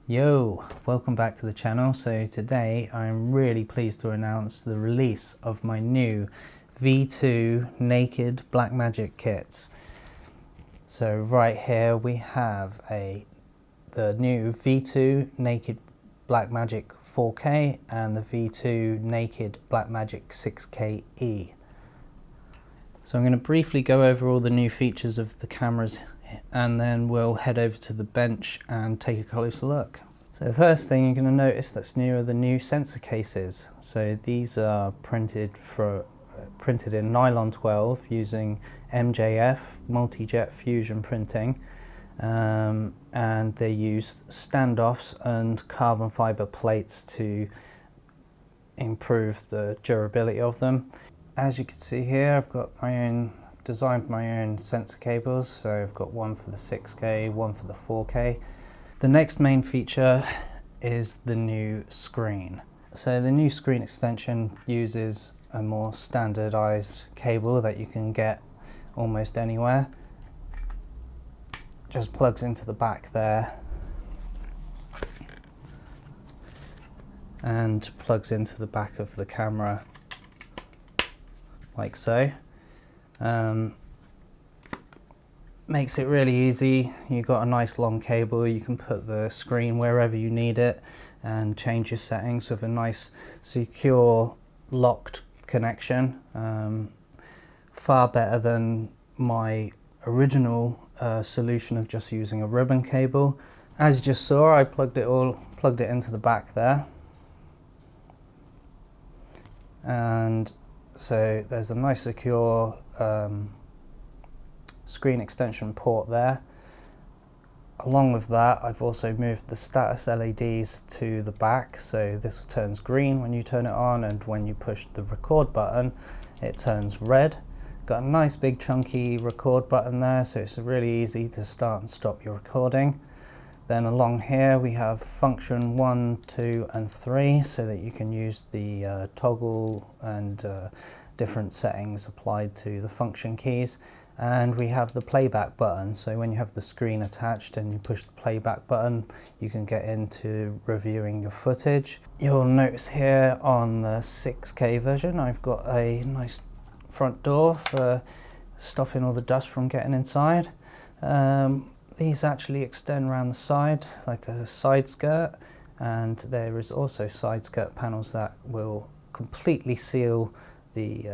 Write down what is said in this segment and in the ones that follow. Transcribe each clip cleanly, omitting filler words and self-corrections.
Yo, welcome back to the channel. So today I'm really pleased to announce the release of my new V2 Naked Blackmagic kits. So right here we have the new V2 Naked Blackmagic 4K and the V2 Naked Blackmagic 6K-E. So I'm going to briefly go over all the new features of the cameras and then we'll head over to the bench and take a closer look. So the first thing you're going to notice that's new are the new sensor cases. So these are printed in nylon 12 using MJF, multi-jet fusion printing, and they use standoffs and carbon fiber plates to improve the durability of them. As you can see here, I've designed my own sensor cables, so I've got one for the 6K, one for the 4K. The next main feature is the new screen. So the new screen extension uses a more standardized cable that you can get almost anywhere. Just plugs into the back there and plugs into the back of the camera like so. Makes it really easy. You've got a nice long cable, you can put the screen wherever you need it and change your settings with a nice secure locked connection. Far better than my original solution of just using a ribbon cable. As you just saw, I plugged it into the back there, and so there's a nice secure screen extension port there. Along with that, I've also moved the status LEDs to the back, so this turns green when you turn it on, and when you push the record button it turns red. Got a nice big chunky record button there, so it's really easy to start and stop your recording. Then along here we have function 1, 2 and 3, so that you can use the toggle and different settings applied to the function keys. And we have the playback button, so when you have the screen attached and you push the playback button, you can get into reviewing your footage. You'll notice here on the 6K version I've got a nice front door for stopping all the dust from getting inside. These actually extend around the side like a side skirt, and there is also side skirt panels that will completely seal the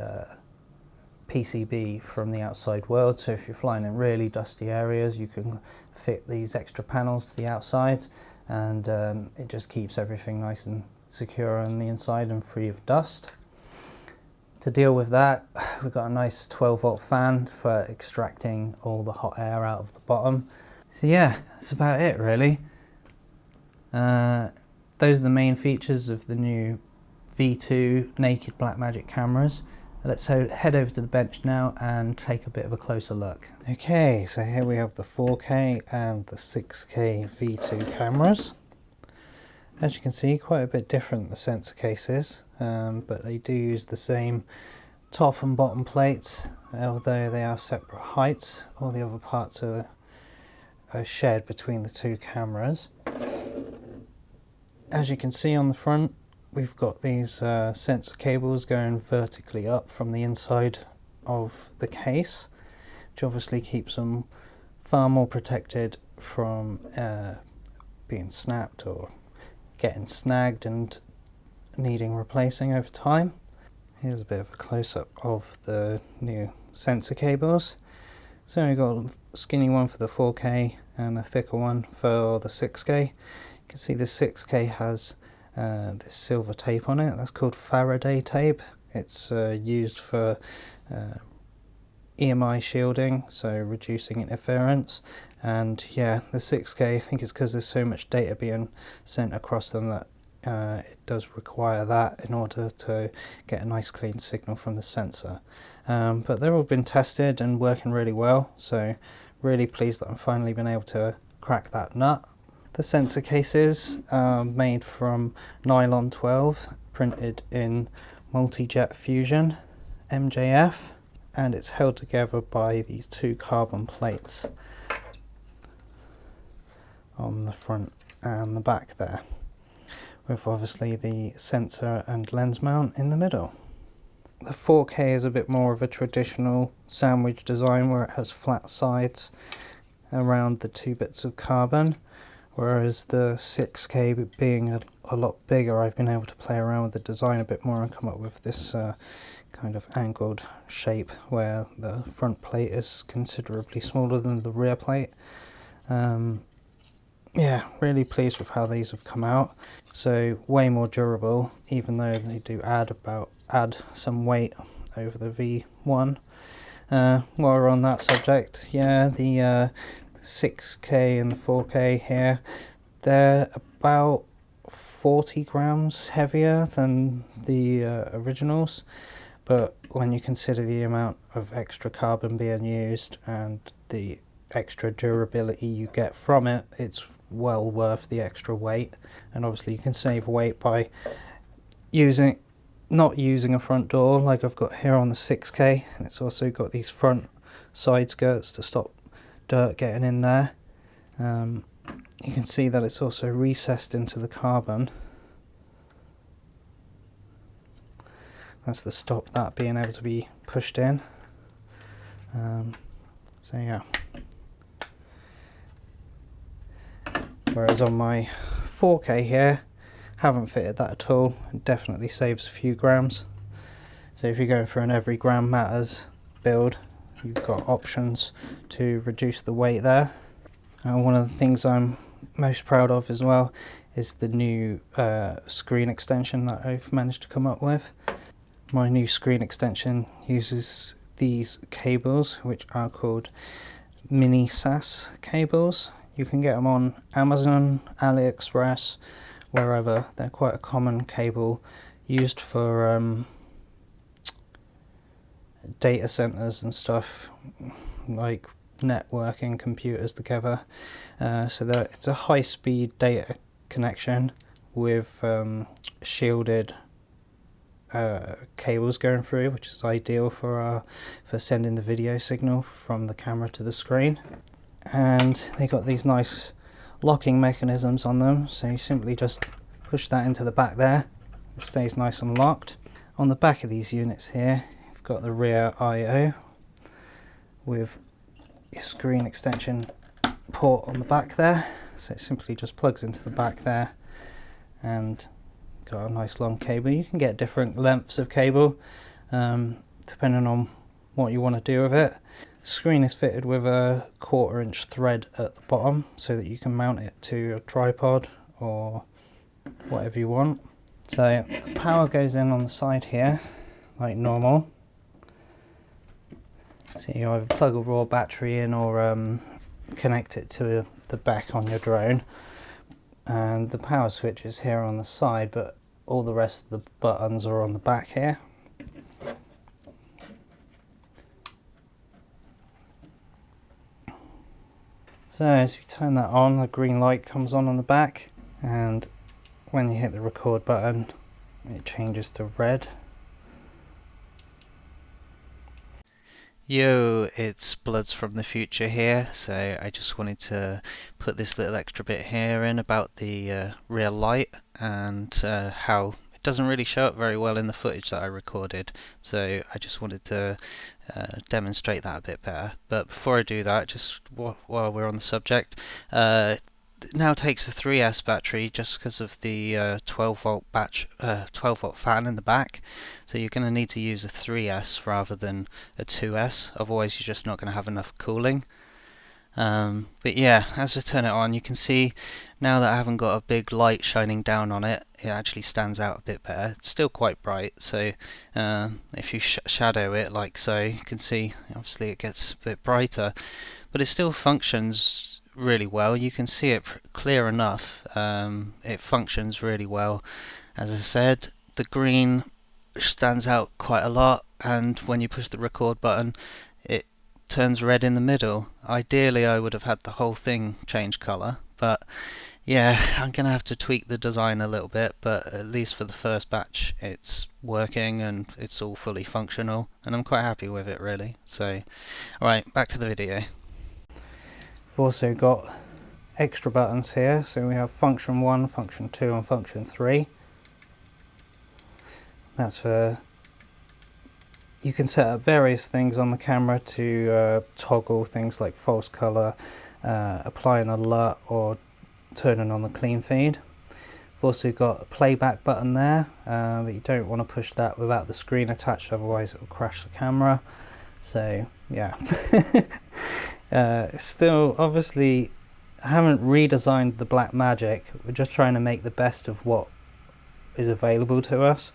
PCB from the outside world. So if you're flying in really dusty areas, you can fit these extra panels to the outside, and it just keeps everything nice and secure on the inside and free of dust. To deal with that, we've got a nice 12-volt fan for extracting all the hot air out of the bottom. So yeah, that's about it really. Those are the main features of the new V2 Naked Blackmagic cameras. Let's head over to the bench now and take a bit of a closer look. Okay, so here we have the 4K and the 6K V2 cameras. As you can see, quite a bit different, the sensor cases, but they do use the same top and bottom plates, although they are separate heights. All the other parts are shared between the two cameras. As you can see on the front, we've got these sensor cables going vertically up from the inside of the case, which obviously keeps them far more protected from being snapped or getting snagged and needing replacing over time. Here's a bit of a close-up of the new sensor cables. So we've got a skinny one for the 4K and a thicker one for the 6K. You can see the 6K has this silver tape on it. That's called Faraday tape. It's used for EMI shielding, so reducing interference. And yeah, the 6K, I think it's because there's so much data being sent across them that it does require that in order to get a nice clean signal from the sensor. But they've all been tested and working really well, so really pleased that I've finally been able to crack that nut. The sensor cases are made from nylon 12, printed in multi-jet fusion, MJF, and it's held together by these two carbon plates on the front and the back there, with obviously the sensor and lens mount in the middle. The 4K is a bit more of a traditional sandwich design where it has flat sides around the two bits of carbon, whereas the 6K being a lot bigger, I've been able to play around with the design a bit more and come up with this kind of angled shape where the front plate is considerably smaller than the rear plate. Yeah, really pleased with how these have come out. So way more durable, even though they do add some weight over the V1. While we're on that subject, yeah, the 6K and the 4K here, they're about 40 grams heavier than the originals, but when you consider the amount of extra carbon being used and the extra durability you get from it, it's well worth the extra weight. And obviously you can save weight by not using a front door like I've got here on the 6K, and it's also got these front side skirts to stop dirt getting in there. You can see that it's also recessed into the carbon. That's to stop that being able to be pushed in. So yeah. Whereas on my 4K here, haven't fitted that at all. It definitely saves a few grams. So if you're going for an every gram matters build, you've got options to reduce the weight there. One of the things I'm most proud of as well is the new screen extension that I've managed to come up with. My new screen extension uses these cables, which are called mini SAS cables. You can get them on Amazon, AliExpress, wherever. They're quite a common cable used for data centers and stuff, like networking computers together. So that it's a high-speed data connection with shielded cables going through, which is ideal for sending the video signal from the camera to the screen. And they got these nice locking mechanisms on them, so you simply just push that into the back there, it stays nice and locked. On the back of these units here, you've got the rear I/O with your screen extension port on the back there, so it simply just plugs into the back there, and got a nice long cable. You can get different lengths of cable depending on what you want to do with it. The screen is fitted with a 1/4 inch thread at the bottom so that you can mount it to a tripod or whatever you want. So the power goes in on the side here like normal. So you either plug a raw battery in or connect it to the back on your drone, and the power switch is here on the side, but all the rest of the buttons are on the back here. So as you turn that on, the green light comes on the back, and when you hit the record button it changes to red. Yo, it's Bloods from the future here, so I just wanted to put this little extra bit here in about the rear light and how it doesn't really show up very well in the footage that I recorded, so I just wanted to demonstrate that a bit better. But before I do that, just while we're on the subject, it now takes a 3S battery just because of the 12 volt fan in the back, so you're going to need to use a 3S rather than a 2S, otherwise you're just not going to have enough cooling. But yeah, as we turn it on, you can see now that I haven't got a big light shining down on it, it actually stands out a bit better. It's still quite bright, so if you shadow it like so, you can see obviously it gets a bit brighter, but it still functions really well. You can see it clear enough. It functions really well. As I said, the green stands out quite a lot, and when you push the record button it turns red in the middle. Ideally I would have had the whole thing change colour, but yeah, I'm gonna have to tweak the design a little bit, but at least for the first batch it's working and it's all fully functional, and I'm quite happy with it really. So alright, back to the video. We've also got extra buttons here. So we have function 1, function 2 and function 3. That's for, you can set up various things on the camera to toggle things like false color, applying a LUT or turning on the clean feed. We've also got a playback button there, but you don't want to push that without the screen attached, otherwise it will crash the camera. So yeah. Still, obviously, I haven't redesigned the Blackmagic. We're just trying to make the best of what is available to us.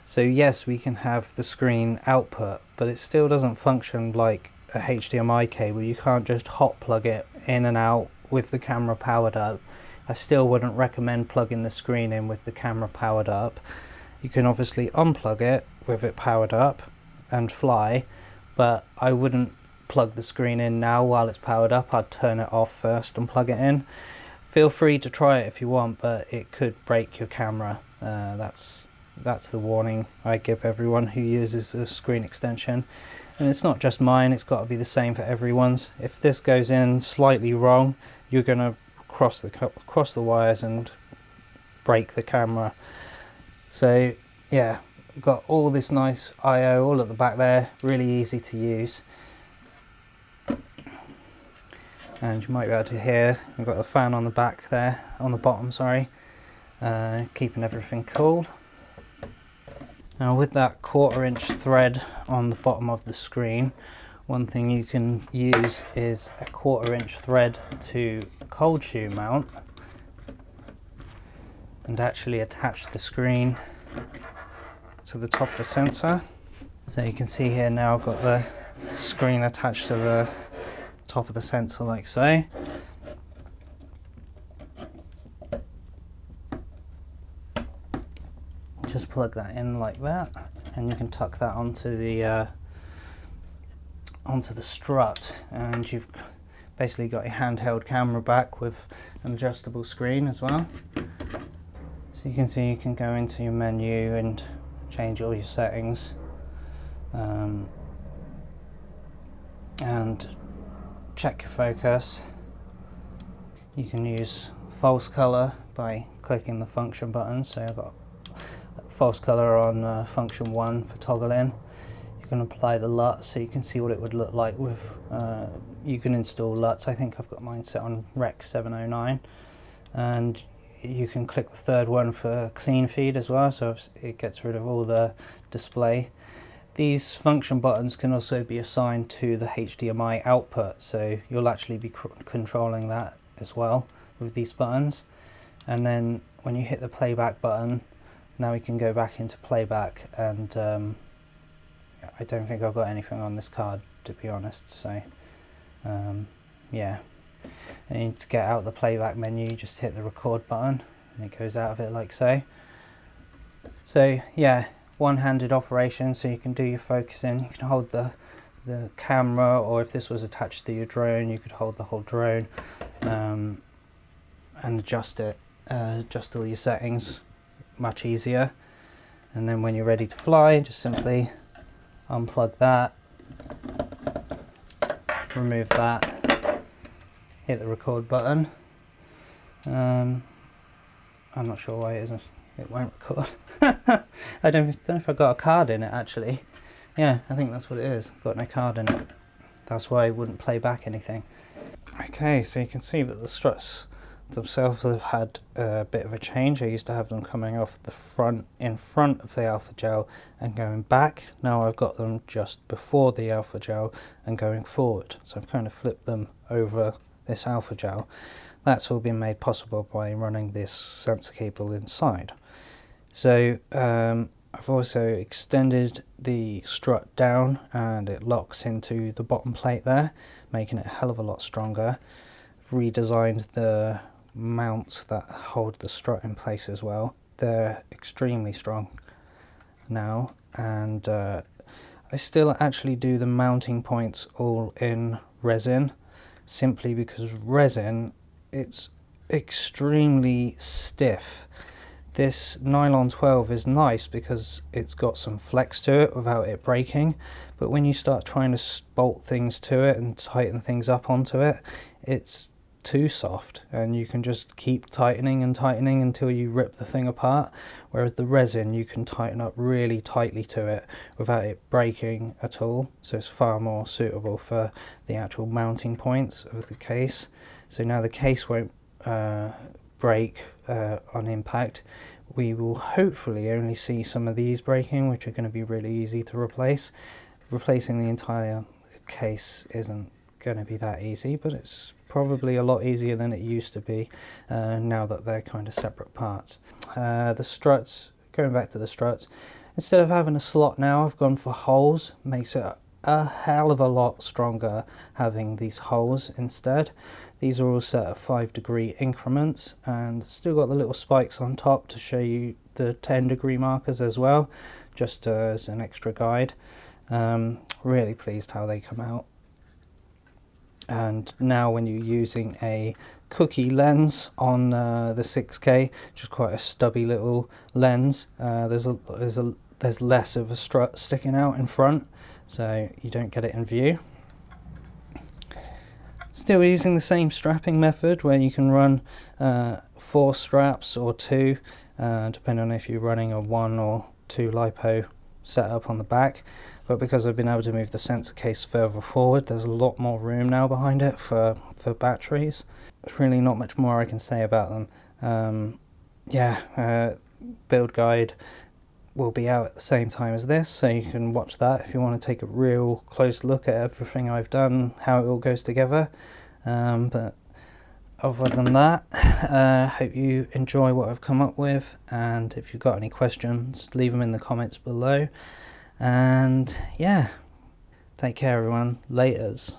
So yes, we can have the screen output, but it still doesn't function like a HDMI cable. You can't just hot plug it in and out with the camera powered up. I still wouldn't recommend plugging the screen in with the camera powered up. You can obviously unplug it with it powered up and fly, but I wouldn't plug the screen in now while it's powered up. I'd turn it off first and plug it in. Feel free to try it if you want, but it could break your camera. That's the warning I give everyone who uses a screen extension. And it's not just mine, it's got to be the same for everyone's. If this goes in slightly wrong, you're going to cross the wires and break the camera. So yeah, we've got all this nice I/O all at the back there, really easy to use. And you might be able to hear, we've got a fan on the back there, on the bottom, sorry, keeping everything cool. Now with that 1/4 inch thread on the bottom of the screen, one thing you can use is a 1/4 inch thread to cold shoe mount and actually attach the screen to the top of the sensor. So you can see here now I've got the screen attached to the top of the sensor like so. Just plug that in like that, and you can tuck that onto the strut, and you've basically got a handheld camera back with an adjustable screen as well. So you can see you can go into your menu and change all your settings, and check your focus. You can use false color by clicking the function button. So I've got false color on function 1 for toggling. You can apply the LUT so you can see what it would look like with, you can install LUTs. I think I've got mine set on Rec 709, and you can click the third one for clean feed as well, so it gets rid of all the display. These function buttons can also be assigned to the HDMI output, so you'll actually be controlling that as well with these buttons. And then when you hit the playback button, now we can go back into playback, and I don't think I've got anything on this card, to be honest, so yeah. And to get out of the playback menu, you just hit the record button and it goes out of it like so. So yeah, one-handed operation, so you can do your focusing. You can hold the camera, or if this was attached to your drone, you could hold the whole drone and adjust it, adjust all your settings much easier. And then when you're ready to fly, just simply unplug that, remove that, hit the record button. I'm not sure why it won't record. I don't know if I got a card in it actually. Yeah, I think that's what it is. Got no card in it. That's why I wouldn't play back anything. Okay, so you can see that the struts themselves have had a bit of a change. I used to have them coming off the front, in front of the alpha gel and going back. Now I've got them just before the alpha gel and going forward. So I've kind of flipped them over this alpha gel. That's all been made possible by running this sensor cable inside. So I've also extended the strut down, and it locks into the bottom plate there, making it a hell of a lot stronger. I've redesigned the mounts that hold the strut in place as well. They're extremely strong now, and I still actually do the mounting points all in resin, simply because resin, it's extremely stiff. This nylon 12 is nice because it's got some flex to it without it breaking, but when you start trying to bolt things to it and tighten things up onto it, it's too soft, and you can just keep tightening and tightening until you rip the thing apart, whereas the resin you can tighten up really tightly to it without it breaking at all, so it's far more suitable for the actual mounting points of the case. So now the case won't break on impact. We will hopefully only see some of these breaking, which are going to be really easy to replace. Replacing the entire case isn't going to be that easy, but it's probably a lot easier than it used to be now that they're kind of separate parts. The struts, going back to the struts, instead of having a slot now, I've gone for holes. Makes it a hell of a lot stronger having these holes instead. These are all set at 5-degree increments, and still got the little spikes on top to show you the 10-degree markers as well, just as an extra guide. Really pleased how they come out. And now when you're using a cookie lens on the 6K, which is quite a stubby little lens, there's less of a strut sticking out in front, so you don't get it in view. Still using the same strapping method, where you can run 4 straps or 2, depending on if you're running a 1 or 2 lipo setup on the back. But because I've been able to move the sensor case further forward, there's a lot more room now behind it for batteries. There's really not much more I can say about them. Build guide will be out at the same time as this, so you can watch that if you want to take a real close look at everything I've done, how it all goes together. But other than that, hope you enjoy what I've come up with, and if you've got any questions, leave them in the comments below. And yeah, take care everyone, laters.